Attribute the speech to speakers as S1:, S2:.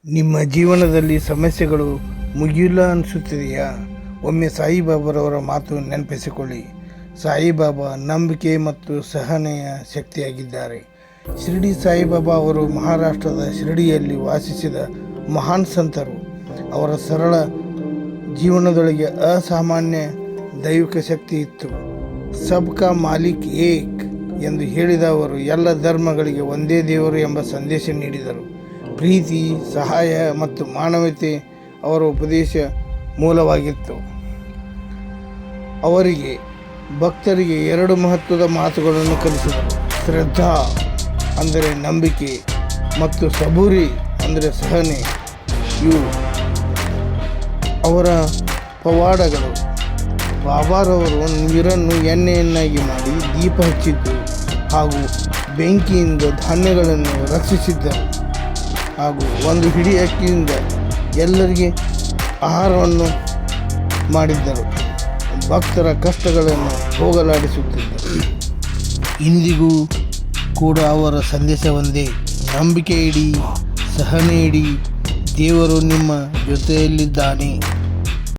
S1: ನಿಮ್ಮ ಜೀವನದಲ್ಲಿ ಸಮಸ್ಯೆಗಳು ಮುಗಿಯಿಲ್ಲ ಅನಿಸುತ್ತಿದೆಯಾ? ಒಮ್ಮೆ ಸಾಯಿಬಾಬಾರವರ ಮಾತು ನೆನಪಿಸಿಕೊಳ್ಳಿ. ಸಾಯಿಬಾಬಾ ನಂಬಿಕೆ ಮತ್ತು ಸಹನೆಯ ಶಕ್ತಿಯಾಗಿದ್ದಾರೆ. ಶಿರಡಿ ಸಾಯಿಬಾಬಾ ಅವರು ಮಹಾರಾಷ್ಟ್ರದ ಶಿರಡಿಯಲ್ಲಿ ವಾಸಿಸಿದ ಮಹಾನ್ ಸಂತರು. ಅವರ ಸರಳ ಜೀವನದೊಳಗೆ ಅಸಾಮಾನ್ಯ ದೈವಿಕ ಶಕ್ತಿ ಇತ್ತು. ಸಬ್ ಕಾ ಮಾಲಿಕ್ ಏಕ್ ಎಂದು ಹೇಳಿದ ಅವರು ಎಲ್ಲ ಧರ್ಮಗಳಿಗೆ ಒಂದೇ ದೇವರು ಎಂಬ ಸಂದೇಶ ನೀಡಿದರು. ಪ್ರೀತಿ, ಸಹಾಯ ಮತ್ತು ಮಾನವತೆ ಅವರ ಉಪದೇಶ ಮೂಲವಾಗಿತ್ತು. ಅವರಿಗೆ ಭಕ್ತರಿಗೆ ಎರಡು ಮಹತ್ವದ ಮಾತುಗಳನ್ನು ಕಲಿಸಿದರು. ಶ್ರದ್ಧಾ ಅಂದರೆ ನಂಬಿಕೆ ಮತ್ತು ಸಬೂರಿ ಅಂದರೆ ಸಹನೆ ಇವು ಅವರ ಪವಾಡಗಳು. ಬಾಬಾರವರು ನೀರನ್ನು ಎಣ್ಣೆಯನ್ನಾಗಿ ಮಾಡಿ ದೀಪ ಹಚ್ಚಿದ್ದು ಹಾಗೂ ಬೆಂಕಿಯಿಂದ ಧಾನ್ಯಗಳನ್ನು ರಕ್ಷಿಸಿದ್ದರು ಹಾಗೂ ಒಂದು ಹಿಡಿ ಅಕ್ಕಿಯಿಂದ ಎಲ್ಲರಿಗೆ ಆಹಾರವನ್ನು ಮಾಡಿದ್ದರು. ಭಕ್ತರ ಕಷ್ಟಗಳನ್ನು ಹೋಗಲಾಡಿಸುತ್ತಿದ್ದರು. ಇಂದಿಗೂ ಕೂಡ ಅವರ ಸಂದೇಶ ಒಂದೇ: ನಂಬಿಕೆ ಇಡಿ, ಸಹನೆ ಇಡಿ, ದೇವರು ನಿಮ್ಮ ಜೊತೆಯಲ್ಲಿದ್ದಾನೆ.